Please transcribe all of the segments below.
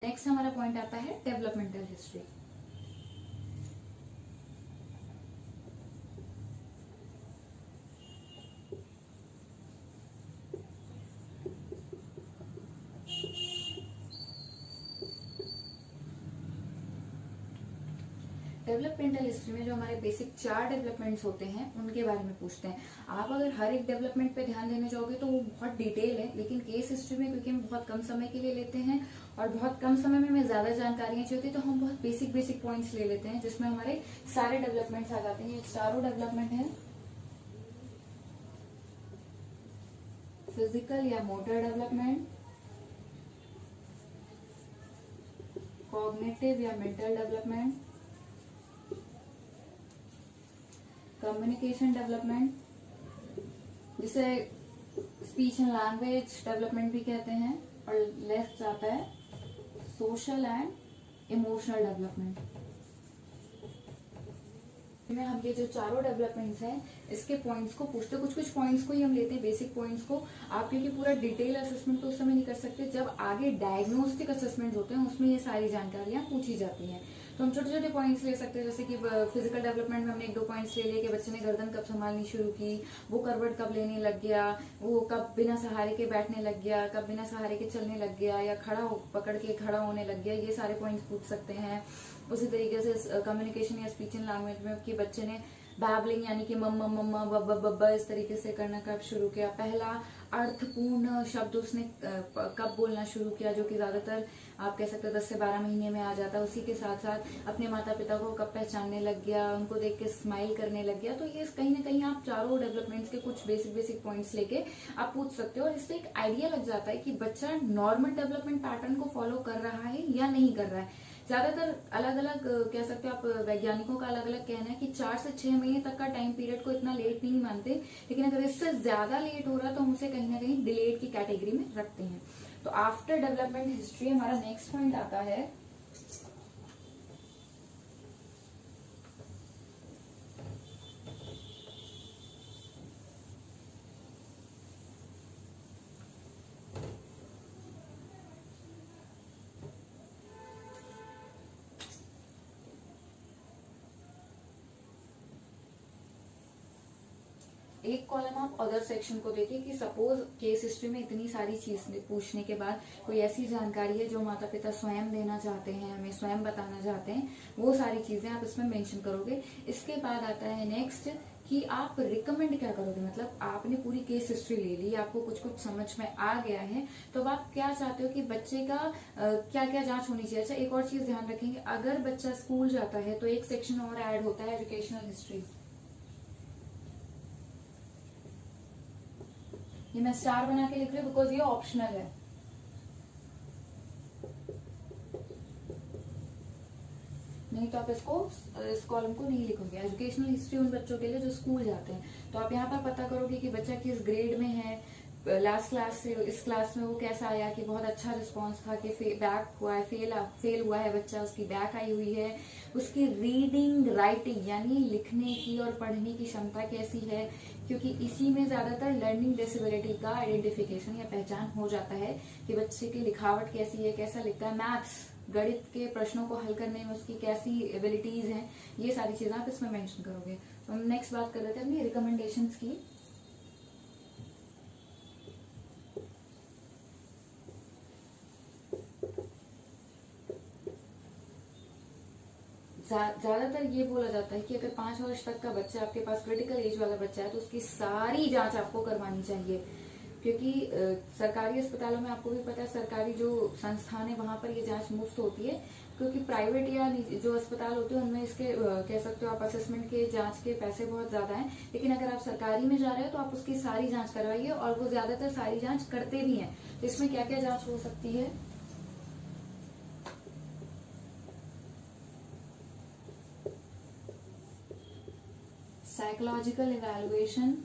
Next हमारा point आता है डेवलपमेंटल हिस्ट्री। डेवलपमेंटल हिस्ट्री में जो हमारे बेसिक 4 डेवलपमेंट्स होते हैं उनके बारे में पूछते हैं। आप अगर हर एक डेवलपमेंट पे ध्यान देने जाओगे तो वो बहुत डिटेल है, लेकिन केस हिस्ट्री में क्योंकि हम बहुत कम समय के लिए लेते हैं और बहुत कम समय में हमें ज्यादा जानकारियां चाहिए होती है, तो हम बहुत बेसिक बेसिक पॉइंट्स ले लेते हैं जिसमें हमारे सारे डेवलपमेंट्स आ जाते हैं। ये चारों डेवलपमेंट है, फिजिकल या मोटर डेवलपमेंट, कॉग्निटिव या मेंटल डेवलपमेंट, कम्युनिकेशन डेवलपमेंट, जिसे स्पीच एंड लैंग्वेज डेवलपमेंट भी कहते हैं, और लेफ्ट आता है सोशल एंड इमोशनल डेवलपमेंट। में हम ये जो चारों डेवलपमेंट्स हैं इसके पॉइंट्स को पूछते हैं। कुछ कुछ पॉइंट्स को ही हम लेते हैं, बेसिक पॉइंट्स को। आप क्योंकि पूरा डिटेल असेसमेंट तो उस समय नहीं कर सकते, जब आगे डायग्नोस्टिक असेसमेंट होते हैं उसमें ये सारी जानकारियां पूछी जाती हैं। तो हम छोटे छोटे पॉइंट्स ले सकते हैं, जैसे कि फिजिकल डेवलपमेंट में हमने 1-2 पॉइंट्स ले लिए कि बच्चे ने गर्दन कब संभालनी शुरू की, वो करवट कब लेने लग गया, वो कब बिना सहारे के बैठने लग गया, कब बिना सहारे के चलने लग गया, या पकड़ के खड़ा होने लग गया, ये सारे पॉइंट्स पूछ सकते हैं। उसी तरीके से कम्युनिकेशन या स्पीच एंड लैंग्वेज में कि बच्चे ने बैबलिंग यानी कि मम्मा मम्मा बब्बा बब्बा इस तरीके से करना कब शुरू किया, पहला अर्थपूर्ण शब्द उसने कब बोलना शुरू किया, जो कि ज्यादातर आप कह सकते हैं 10 से 12 महीने में आ जाता है। उसी के साथ साथ अपने माता पिता को कब पहचानने लग गया, उनको देख के स्माइल करने लग गया। तो ये कहीं ना कहीं आप चारों डेवलपमेंट्स के कुछ बेसिक बेसिक पॉइंट्स लेके आप पूछ सकते हो, और इससे एक आइडिया लग जाता है कि बच्चा नॉर्मल डेवलपमेंट पैटर्न को फॉलो कर रहा है या नहीं कर रहा है। ज्यादातर अलग अलग कह सकते हो आप, वैज्ञानिकों का अलग अलग कहना है कि 4 से 6 महीने तक का टाइम पीरियड को इतना लेट नहीं मानते, लेकिन अगर इससे ज्यादा लेट हो रहा है तो हम उसे कहीं ना कहीं डिलेड की कैटेगरी में रखते हैं। तो आफ्टर डेवलपमेंट हिस्ट्री हमारा नेक्स्ट पॉइंट आता है एक कॉलम आप अदर सेक्शन को देखिए कि सपोज केस हिस्ट्री में इतनी सारी चीज पूछने के बाद कोई ऐसी जानकारी है जो माता पिता स्वयं देना चाहते हैं, हमें स्वयं बताना चाहते हैं, वो सारी चीजें आप इसमें मेंशन करोगे। इसके बाद आता है नेक्स्ट कि आप रिकमेंड क्या करोगे। मतलब आपने पूरी केस हिस्ट्री ले ली, आपको कुछ कुछ समझ में आ गया है, तो अब आप क्या चाहते हो कि बच्चे का क्या क्या जांच होनी चाहिए। अच्छा, एक और चीज ध्यान रखेंगे, अगर बच्चा स्कूल जाता है तो एक सेक्शन और ऐड होता है एजुकेशनल हिस्ट्री। ये मैं स्टार बना के लिख रही हूँ बिकॉज ये ऑप्शनल है। नहीं तो आप इस कॉलम को नहीं लिखोगे। एजुकेशनल हिस्ट्री उन बच्चों के लिए जो स्कूल जाते हैं, तो आप यहाँ पर पता करोगे कि बच्चा किस ग्रेड में है, लास्ट क्लास से इस क्लास में वो कैसा आया, कि बहुत अच्छा रिस्पांस था, कि बैक हुआ है, फेल हुआ है बच्चा, उसकी बैक आई हुई है, उसकी रीडिंग राइटिंग यानी लिखने की और पढ़ने की क्षमता कैसी है, क्योंकि इसी में ज्यादातर लर्निंग डिसेबिलिटी का आइडेंटिफिकेशन या पहचान हो जाता है कि बच्चे की लिखावट कैसी है, कैसा लिखता है, मैथ्स गणित के प्रश्नों को हल करने में उसकी कैसी एबिलिटीज हैं, ये सारी चीजें आप इसमें मेंशन करोगे। तो हम नेक्स्ट बात कर रहे थे अपनी रिकमेंडेशंस की। ज्यादातर ये बोला जाता है कि अगर 5 वर्ष तक का बच्चा आपके पास क्रिटिकल एज वाला बच्चा है तो उसकी सारी जांच आपको करवानी चाहिए, क्योंकि सरकारी अस्पतालों में आपको भी पता है, सरकारी जो संस्थान है वहां पर ये जांच मुफ्त होती है, क्योंकि प्राइवेट या जो अस्पताल होते हैं उनमें इसके कह सकते हो आप असेसमेंट के जांच के पैसे बहुत ज्यादा हैं। लेकिन अगर आप सरकारी में जा रहे हो तो आप उसकी सारी जांच करवाइए, और वो ज्यादातर सारी जांच करते भी हैं। तो इसमें क्या क्या जांच हो सकती है, साइकोलॉजिकल इवैल्यूएशन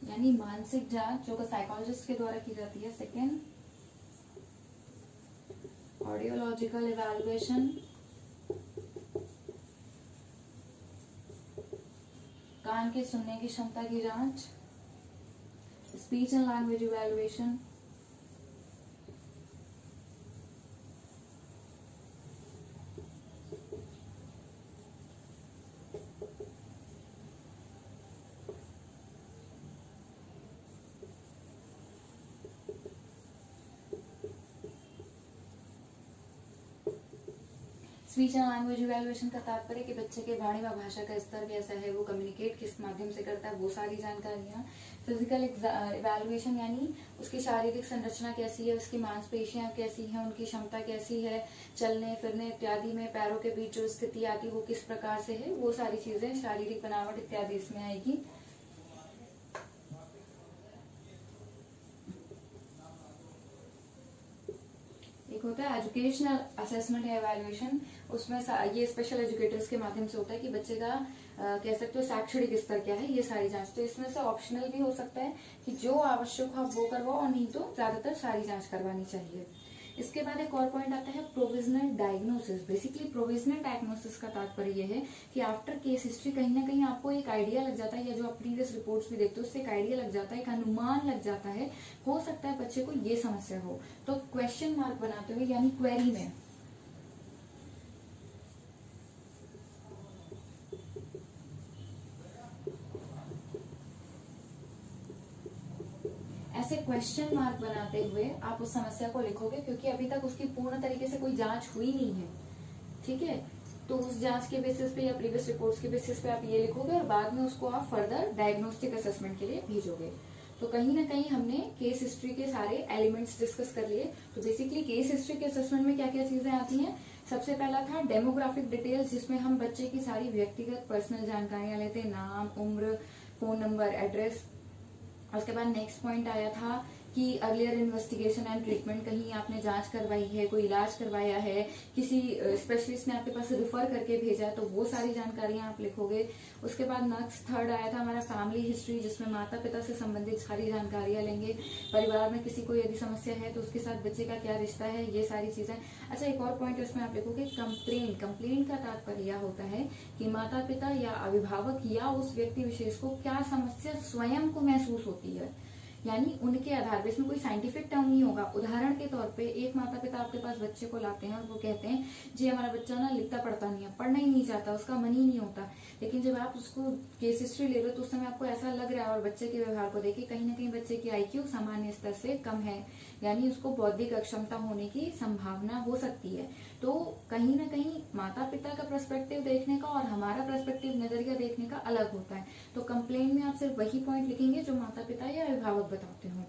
यानी मानसिक जांच जो साइकोलॉजिस्ट के द्वारा की जाती है। सेकेंड, ऑडियोलॉजिकल इवैल्यूएशन, कान के सुनने की क्षमता की जांच। Speech and language evaluation, speech and language evaluation का तात्पर्य कि बच्चे के वाणी व भाषा का स्तर कैसा है, वो कम्युनिकेट किस माध्यम से करता है, वो सारी जानकारियाँ। फिजिकल इवैल्यूएशन यानी उसकी शारीरिक संरचना कैसी है, उसकी मांसपेशियां कैसी हैं, उनकी क्षमता कैसी है, चलने फिरने इत्यादि में पैरों के बीच जो स्थिति आती है वो किस प्रकार से है, वो सारी चीजें, शारीरिक बनावट इत्यादि इसमें आएगी। एक होता है एजुकेशनल असेसमेंट या एवेल्युएशन, उसमें ये स्पेशल एजुकेटर्स के माध्यम से होता है कि बच्चे का कह सकते हो शैक्षणिक स्तर क्या है, ये सारी जांच। तो इसमें से ऑप्शनल भी हो सकता है कि जो आवश्यक हो वो करवाओ, और नहीं तो ज्यादातर सारी जांच करवानी चाहिए। इसके बाद एक और पॉइंट आता है provisional diagnosis. Basically provisional diagnosis का तात्पर्य यह है कि आफ्टर केस हिस्ट्री कहीं ना कहीं आपको एक आइडिया लग जाता है, या जो आप प्रीवियस रिपोर्ट्स भी देखते हो उससे एक आइडिया लग जाता है, एक अनुमान लग जाता है, हो सकता है बच्चे को ये समस्या हो। तो क्वेश्चन मार्क बनाते हुए यानी क्वेरी में ऐसे क्वेश्चन मार्क बनाते हुए आप उस समस्या को लिखोगे, क्योंकि अभी तक उसकी पूर्ण तरीके से कोई जांच हुई नहीं है, ठीक है। तो उस जांच के बेसिस पे या प्रीवियस रिपोर्ट्स के बेसिस पे आप ये लिखोगे और बाद में उसको आप फर्दर डायग्नोस्टिक असेसमेंट के लिए भेजोगे। तो कहीं ना कहीं हमने केस हिस्ट्री के सारे एलिमेंट्स डिस्कस कर लिए। तो बेसिकली केस हिस्ट्री के असेसमेंट में क्या क्या चीजें आती हैं। सबसे पहला था डेमोग्राफिक डिटेल्स, जिसमें हम बच्चे की सारी व्यक्तिगत पर्सनल जानकारियां लेते हैं, नाम, उम्र, फोन नंबर, एड्रेस। उसके बाद नेक्स्ट पॉइंट आया था कि अर्लियर इन्वेस्टिगेशन एंड ट्रीटमेंट, कहीं आपने जांच करवाई है, कोई इलाज करवाया है, किसी स्पेशलिस्ट ने आपके पास रिफर करके भेजा है, तो वो सारी जानकारियां आप लिखोगे। उसके बाद नेक्स्ट थर्ड आया था हमारा फैमिली हिस्ट्री, जिसमें माता पिता से संबंधित सारी जानकारियां लेंगे। परिवार में किसी को यदि समस्या है तो उसके साथ बच्चे का क्या रिश्ता है, ये सारी चीजें। अच्छा, एक और पॉइंट इसमें आप लिखोगे कंप्लेन। कंप्लेन का तात्पर्य यह होता है कि माता पिता या अभिभावक या उस व्यक्ति विशेष को क्या समस्या स्वयं को महसूस होती है, यानी उनके आधार पर। इसमें कोई साइंटिफिक टर्म नहीं होगा। उदाहरण के तौर पे एक माता पिता आपके पास बच्चे को लाते हैं और वो कहते हैं जी हमारा बच्चा ना लिखता पढ़ता नहीं है, पढ़ना ही नहीं चाहता, उसका मन ही नहीं होता। लेकिन जब आप उसको केस हिस्ट्री ले रहे हो तो उस समय आपको ऐसा लग रहा है, और बच्चे के व्यवहार को देखिए कहीं ना कहीं बच्चे की IQ सामान्य स्तर से कम है, यानी उसको बौद्धिक अक्षमता होने की संभावना हो सकती है। तो कहीं ना कहीं माता पिता का पर्सपेक्टिव देखने का और हमारा पर्सपेक्टिव नजरिया देखने का अलग होता है। तो कंप्लेन में आप सिर्फ वही पॉइंट लिखेंगे जो माता पिता या अभिभावक बताते हो।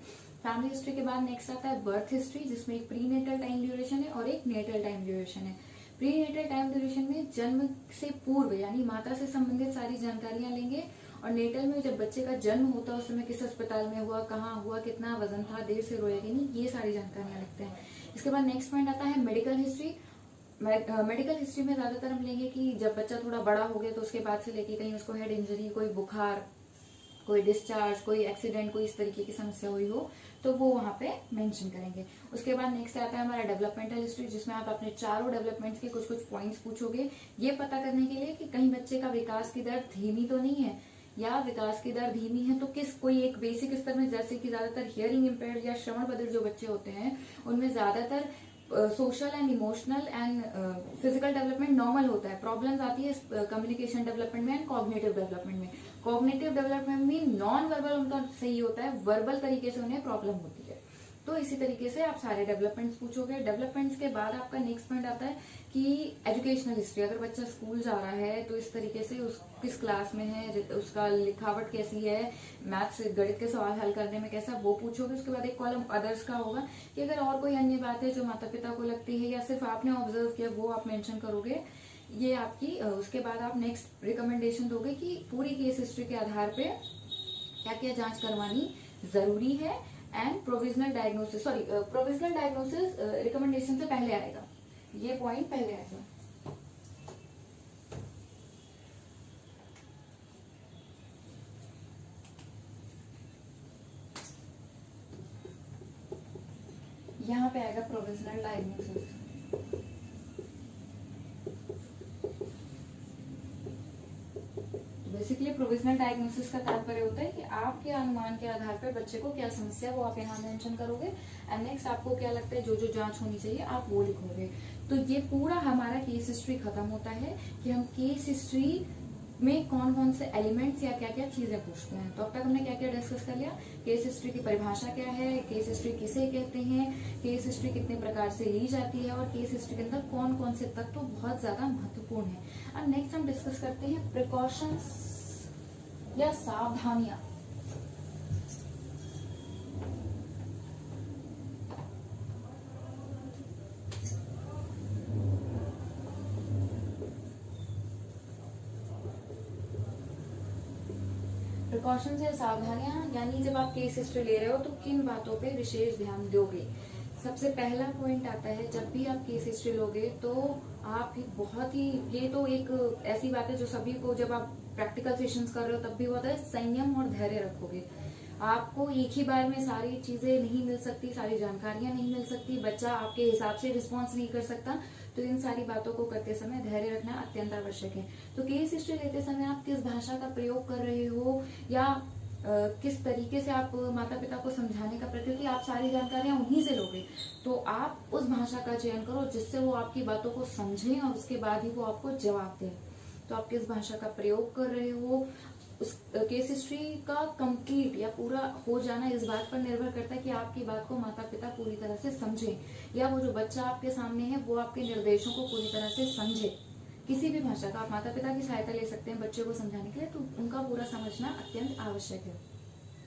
फैमिली हिस्ट्री के बाद नेक्स्ट आता है बर्थ हिस्ट्री, जिसमें एक प्री नेटल टाइम ड्यूरेशन है और एक नेटल टाइम ड्यूरेशन है। प्री नेटल टाइम ड्यूरेशन में जन्म से पूर्व यानी माता से संबंधित सारी जानकारियां लेंगे, और नेटल में जब बच्चे का जन्म होता है उस समय किस अस्पताल में हुआ, कहाँ हुआ, कितना वजन था, देर से रोया कि नहीं, ये सारी जानकारियां लिखते हैं। इसके बाद नेक्स्ट पॉइंट आता है मेडिकल हिस्ट्री। मेडिकल हिस्ट्री में ज्यादातर हम लेंगे कि जब बच्चा थोड़ा बड़ा हो गया तो उसके बाद से लेके कहीं उसको हेड इंजरी, कोई बुखार, कोई डिस्चार्ज, कोई एक्सीडेंट, कोई इस तरीके की समस्या हुई हो तो वो वहां पे मेंशन करेंगे। उसके बाद नेक्स्ट आता है हमारा डेवलपमेंटल हिस्ट्री, जिसमें आप अपने चारों डेवलपमेंट्स के कुछ कुछ पॉइंट्स पूछोगे, ये पता करने के लिए कि कहीं बच्चे का विकास की दर धीमी तो नहीं है, या विकास की दर धीमी है तो किस कोई एक बेसिक स्तर में, जैसे कि ज्यादातर हियरिंग इम्पेयर्ड या श्रवण बधिर जो बच्चे होते हैं उनमें ज्यादातर social and emotional and physical development normal होता है। प्रॉब्लम्स आती है कम्युनिकेशन डेवलपमेंट में एंड कॉग्निटिव डेवलपमेंट में। कॉग्निटिव डेवलपमेंट में नॉन वर्बल उनका सही होता है, वर्बल तरीके से उन्हें प्रॉब्लम होती है। तो इसी तरीके से आप सारे डेवलपमेंट्स पूछोगे। डेवलपमेंट्स के बाद आपका नेक्स्ट पॉइंट आता है कि एजुकेशनल हिस्ट्री, अगर बच्चा स्कूल जा रहा है तो इस तरीके से उस किस क्लास में है, उसका लिखावट कैसी है, मैथ्स गणित के सवाल हल करने में कैसा, वो पूछोगे। उसके बाद एक कॉलम अदर्स का होगा कि अगर और कोई अन्य बात है जो माता पिता को लगती है या सिर्फ आपने ऑब्जर्व किया वो आप मेंशन करोगे। ये आपकी उसके बाद आप नेक्स्ट रिकमेंडेशन दोगे कि पूरी केस हिस्ट्री के आधार पे क्या क्या जांच करवानी जरूरी है। And provisional diagnosis, provisional diagnosis recommendation से पहले आएगा, ये पॉइंट पहले आएगा। यहाँ पे आएगा provisional diagnosis. Basically provisional diagnosis का तात्पर्य होता है कि आपके अनुमान के आधार पर बच्चे को क्या समस्या वो आप यहाँ मेंशन करोगे, एंड नेक्स्ट आपको क्या लगता है जो जो जांच होनी चाहिए आप वो लिखोगे। तो ये पूरा हमारा केस हिस्ट्री खत्म होता है कि हम केस हिस्ट्री में कौन कौन से एलिमेंट्स या क्या क्या चीजें पूछते हैं। तो अब तक हमने क्या क्या डिस्कस कर लिया, केस हिस्ट्री की परिभाषा क्या है, केस हिस्ट्री किसे कहते हैं, केस हिस्ट्री कितने प्रकार से ली जाती है, और केस हिस्ट्री के अंदर कौन कौन से तत्व बहुत ज्यादा महत्वपूर्ण है। अब नेक्स्ट हम डिस्कस करते हैं प्रिकॉशंस या सावधानियां। प्रिकॉशंस या सावधानियां यानी जब आप केस हिस्ट्री ले रहे हो तो किन बातों पे विशेष ध्यान दोगे। सबसे पहला पॉइंट आता है, जब भी आप केस हिस्ट्री लोगे तो आप बहुत ही, ये तो एक ऐसी बात है जो सभी को, जब आप प्रैक्टिकल सेशंस कर रहे हो तब भी होता है, संयम और धैर्य रखोगे। आपको एक ही बार में सारी चीजें नहीं मिल सकती, सारी जानकारियां नहीं मिल सकती, बच्चा आपके हिसाब से रिस्पॉन्स नहीं कर सकता, तो इन सारी बातों को करते समय धैर्य रखना अत्यंत आवश्यक है। तो केस हिस्ट्री लेते समय आप किस भाषा का प्रयोग कर रहे हो या किस तरीके से आप माता पिता को समझाने का, क्योंकि आप सारी जानकारियां उन्हीं से लोगे, तो आप उस भाषा का चयन करो जिससे वो आपकी बातों को समझें और उसके बाद ही वो आपको जवाब दें। तो आप किस भाषा का प्रयोग कर रहे हो, उस केस हिस्ट्री का कंप्लीट या पूरा हो जाना इस बात पर निर्भर करता है कि आपकी बात को माता पिता पूरी तरह से समझे, या वो जो बच्चा आपके सामने है वो आपके निर्देशों को पूरी तरह से समझे। किसी भी भाषा का आप माता पिता की सहायता ले सकते हैं बच्चे को समझाने के लिए, तो उनका पूरा समझना अत्यंत आवश्यक है।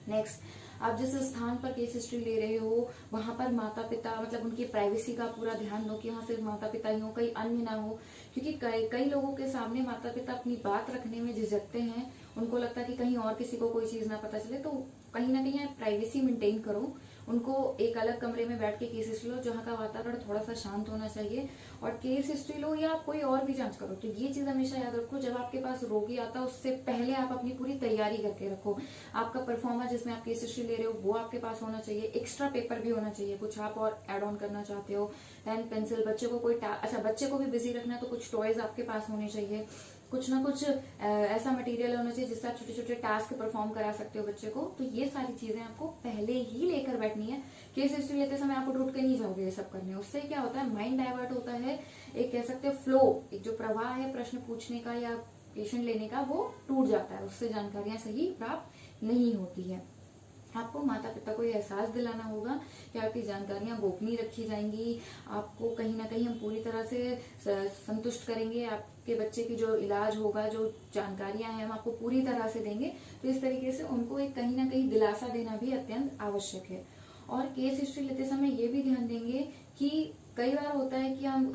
नेक्स्ट, आप जिस स्थान पर केस हिस्ट्री ले रहे हो वहां पर माता पिता, मतलब उनकी प्राइवेसी का पूरा ध्यान दो कि यहाँ सिर्फ माता पिता ही हो, कहीं अन्य ना हो, क्योंकि कई लोगों के सामने माता पिता अपनी बात रखने में झिझकते हैं, उनको लगता है कि कहीं और किसी को कोई चीज ना पता चले, तो कहीं ना कहीं आप प्राइवेसी मेंटेन करो। उनको एक अलग कमरे में बैठ के केस हिस्ट्री लो, जहाँ का वातावरण थोड़ा सा शांत होना चाहिए, और केस हिस्ट्री लो या कोई और भी जांच करो। तो ये चीज हमेशा याद रखो, जब आपके पास रोगी आता है उससे पहले आप अपनी पूरी तैयारी करके रखो। आपका परफॉर्मर जिसमें आप केस हिस्ट्री ले रहे हो वो आपके पास होना चाहिए, एक्स्ट्रा पेपर भी होना चाहिए, कुछ आप और एड ऑन करना चाहते हो, पेन पेंसिल, बच्चे को कोई बच्चे को भी बिजी रखना है तो कुछ टॉयज आपके पास होने चाहिए, कुछ ना कुछ ऐसा मटेरियल होना चाहिए जिससे आप छोटे छोटे टास्क परफॉर्म करा सकते हो बच्चे को। तो ये सारी चीजें आपको पहले ही लेकर बैठनी है। केस हिस्ट्री लेते समय आप उठ के नहीं जाओगे ये सब करने, उससे क्या होता है, माइंड डाइवर्ट होता है, एक कह सकते हो फ्लो, एक जो प्रवाह है प्रश्न पूछने का या पेशेंट लेने का वो टूट जाता है, उससे जानकारियां सही प्राप्त नहीं होती है। आपको माता पिता को ये एहसास दिलाना होगा कि आपकी जानकारियां गोपनीय रखी जाएंगी, आपको कहीं ना कहीं हम पूरी तरह से संतुष्ट करेंगे, आपके बच्चे की जो इलाज होगा, जो जानकारियां हैं हम आपको पूरी तरह से देंगे। तो इस तरीके से उनको एक कहीं ना कहीं दिलासा देना भी अत्यंत आवश्यक है। और केस हिस्ट्री लेते समय ये भी ध्यान देंगे कि कई बार होता है कि हम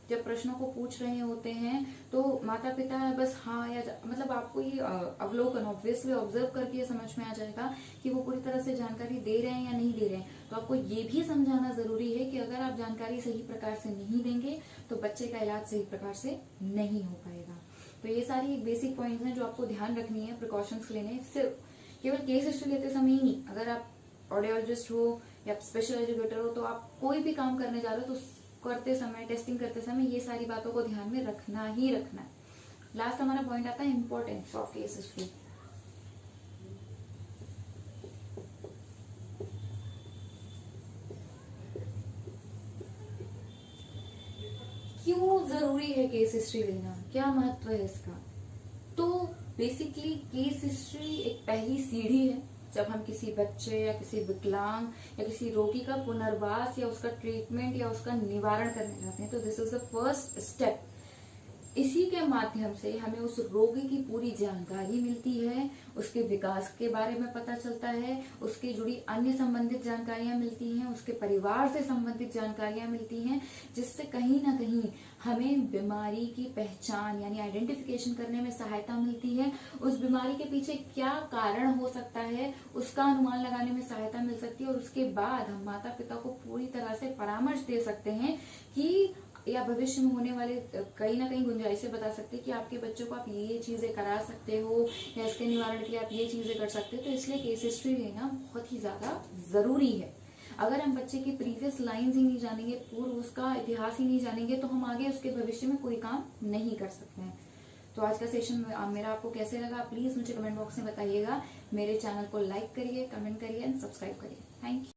जब प्रश्नों को पूछ रहे होते हैं तो माता पिता बस हाँ या मतलब आपको ये अवलोकन ऑब्वियसली ऑब्जर्व करके ये समझ में आ जाएगा कि वो पूरी तरह से जानकारी दे रहे हैं या नहीं दे रहे हैं। तो आपको ये भी समझाना जरूरी है कि अगर आप जानकारी सही प्रकार से नहीं देंगे तो बच्चे का इलाज सही प्रकार से नहीं हो पाएगा। तो ये सारी बेसिक पॉइंट्स हैं जो आपको ध्यान रखनी है प्रिकॉशंस लेने, सिर्फ केवल केस हिस्ट्री लेते समय ही नहीं, अगर आप ऑडियोलॉजिस्ट हो या स्पेशल एजुकेटर हो तो आप कोई भी काम करने जा रहे हो तो करते समय, टेस्टिंग करते समय ये सारी बातों को ध्यान में रखना ही रखना है। लास्ट हमारा पॉइंट आता है इंपॉर्टेंस ऑफ केस हिस्ट्री। क्यों जरूरी है केस हिस्ट्री लेना, क्या महत्व है इसका। तो बेसिकली केस हिस्ट्री एक पहली सीढ़ी है जब हम किसी बच्चे या किसी विकलांग या किसी रोगी का पुनर्वास या उसका ट्रीटमेंट या उसका निवारण करने जाते हैं। तो this is the first step. इसी के माध्यम से हमें उस रोगी की पूरी जानकारी मिलती है, उसके विकास के बारे में पता चलता है, उसके जुड़ी अन्य संबंधित जानकारियां मिलती हैं, उसके परिवार से संबंधित जानकारियां मिलती हैं, जिससे कहीं ना कहीं हमें बीमारी की पहचान यानी आइडेंटिफिकेशन करने में सहायता मिलती है। उस बीमारी के पीछे क्या कारण हो सकता है उसका अनुमान लगाने में सहायता मिल सकती है, और उसके बाद हम माता पिता को पूरी तरह से परामर्श दे सकते हैं कि या भविष्य में होने वाले कहीं ना कहीं गुंजाइशें बता सकते हैं कि आपके बच्चों को आप ये चीजें करा सकते हो या इसके निवारण के लिए आप ये चीजें कर सकते हो। तो इसलिए केस हिस्ट्री लेना बहुत ही ज्यादा जरूरी है। अगर हम बच्चे की प्रीवियस लाइंस ही नहीं जानेंगे, पूर्व उसका इतिहास ही नहीं जानेंगे, तो हम आगे उसके भविष्य में कोई काम नहीं कर सकते हैं। तो आज का सेशन मेरा आपको कैसे लगा प्लीज मुझे कमेंट बॉक्स में बताइएगा। मेरे चैनल को लाइक करिए, कमेंट करिए एंड सब्सक्राइब करिए। Thank you.